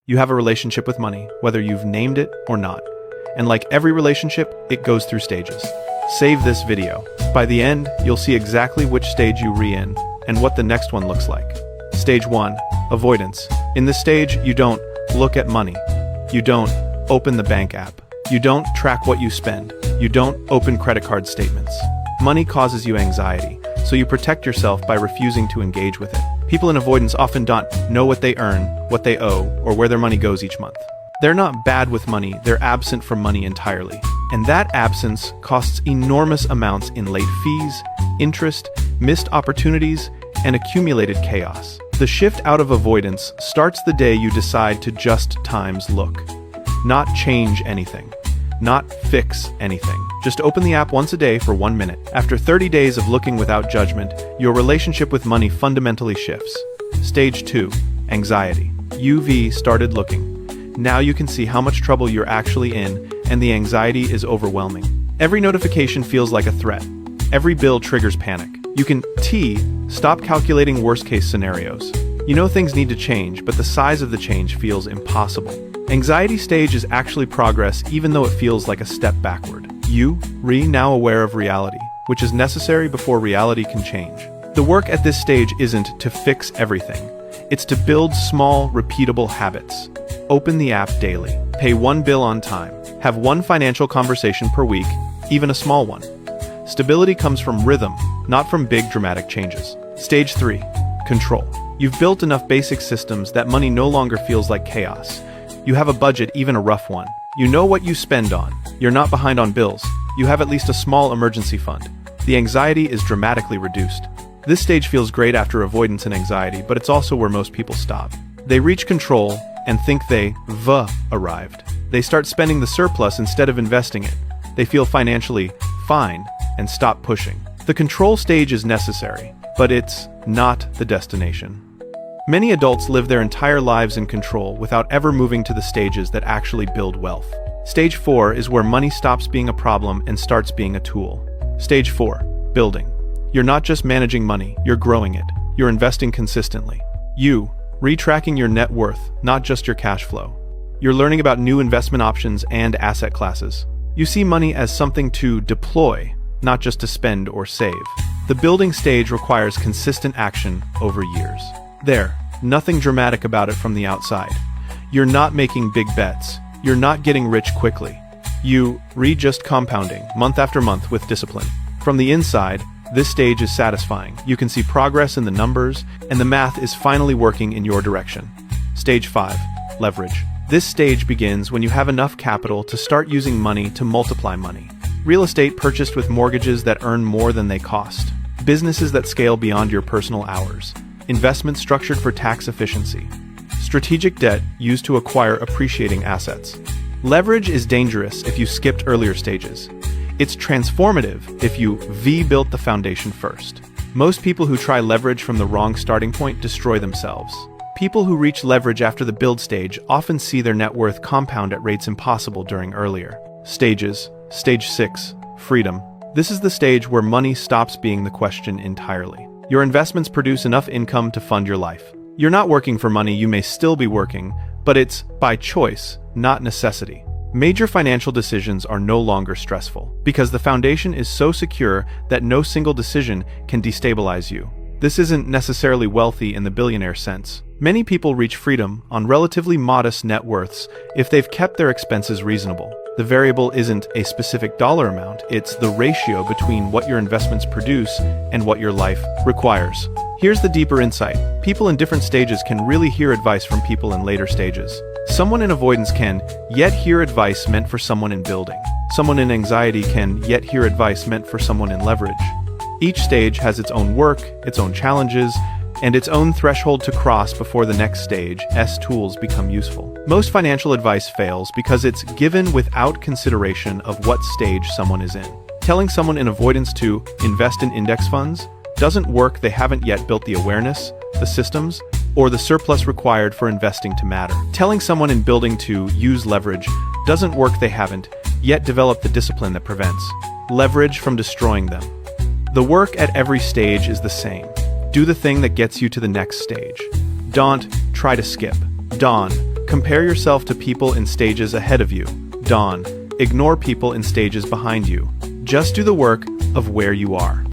You have a relationship with money, whether you've named it or not. And like every relationship, it goes through stages. Save this video. By the end, you'll see exactly which stage you re-in and what the next one looks like. Stage 1. Avoidance. In this stage, you don't look at money. You don't open the bank app. You don't track what you spend. You don't open credit card statements. Money causes you anxiety, so you protect yourself by refusing to engage with it. People in avoidance often don't know what they earn, what they owe, or where their money goes each month. They're not bad with money, they're absent from money entirely. And that absence costs enormous amounts in late fees, interest, missed opportunities, and accumulated chaos. The shift out of avoidance starts the day you decide to just times look. Not change anything. Not fix anything. Just open the app once a day for 1 minute. After 30 days of looking without judgment, your relationship with money fundamentally shifts. Stage 2. Anxiety. You've started looking. Now you can see how much trouble you're actually in, and the anxiety is overwhelming. Every notification feels like a threat. Every bill triggers panic. You can stop calculating worst-case scenarios. You know things need to change, but the size of the change feels impossible. Anxiety stage is actually progress, even though it feels like a step backward. You, now aware of reality, which is necessary before reality can change. The work at this stage isn't to fix everything. It's to build small, repeatable habits. Open the app daily. Pay 1 bill on time. Have 1 financial conversation per week, even a small one. Stability comes from rhythm, not from big dramatic changes. Stage 3. Control. You've built enough basic systems that money no longer feels like chaos. You have a budget, even a rough one. You know what you spend on. You're not behind on bills. You have at least a small emergency fund. The anxiety is dramatically reduced. This stage feels great after avoidance and anxiety, but it's also where most people stop. They reach control and think they've arrived. They start spending the surplus instead of investing it. They feel financially fine and stop pushing. The control stage is necessary, but it's not the destination. Many adults live their entire lives in control without ever moving to the stages that actually build wealth. Stage 4 is where money stops being a problem and starts being a tool. Stage 4. Building. You're not just managing money, you're growing it. You're investing consistently. You, retracking your net worth, not just your cash flow. You're learning about new investment options and asset classes. You see money as something to deploy, not just to spend or save. The building stage requires consistent action over years. Nothing dramatic about it from the outside. You're not making big bets. You're not getting rich quickly. You just compounding, month after month with discipline. From the inside, this stage is satisfying. You can see progress in the numbers, and the math is finally working in your direction. Stage 5. Leverage. This stage begins when you have enough capital to start using money to multiply money. Real estate purchased with mortgages that earn more than they cost. Businesses that scale beyond your personal hours. Investments structured for tax efficiency. Strategic debt used to acquire appreciating assets. Leverage is dangerous if you skipped earlier stages. It's transformative if you built the foundation first. Most people who try leverage from the wrong starting point destroy themselves. People who reach leverage after the build stage often see their net worth compound at rates impossible during earlier stages. Stage 6. Freedom. This is the stage where money stops being the question entirely. Your investments produce enough income to fund your life. You're not working for money, you may still be working, but it's by choice, not necessity. Major financial decisions are no longer stressful, because the foundation is so secure that no single decision can destabilize you. This isn't necessarily wealthy in the billionaire sense. Many people reach freedom on relatively modest net worths if they've kept their expenses reasonable. The variable isn't a specific dollar amount, it's the ratio between what your investments produce and what your life requires. Here's the deeper insight. People in different stages can really hear advice from people in later stages. Someone in avoidance can yet hear advice meant for someone in building. Someone in anxiety can yet hear advice meant for someone in leverage. Each stage has its own work, its own challenges, and its own threshold to cross before the next stage, tools become useful. Most financial advice fails because it's given without consideration of what stage someone is in. Telling someone in avoidance to invest in index funds doesn't work. They haven't yet built the awareness, the systems, or the surplus required for investing to matter. Telling someone in building to use leverage doesn't work. They haven't yet developed the discipline that prevents leverage from destroying them. The work at every stage is the same. Do the thing that gets you to the next stage. Don't try to skip. Don't Compare yourself to people in stages ahead of you. Dawn. Ignore people in stages behind you. Just do the work of where you are.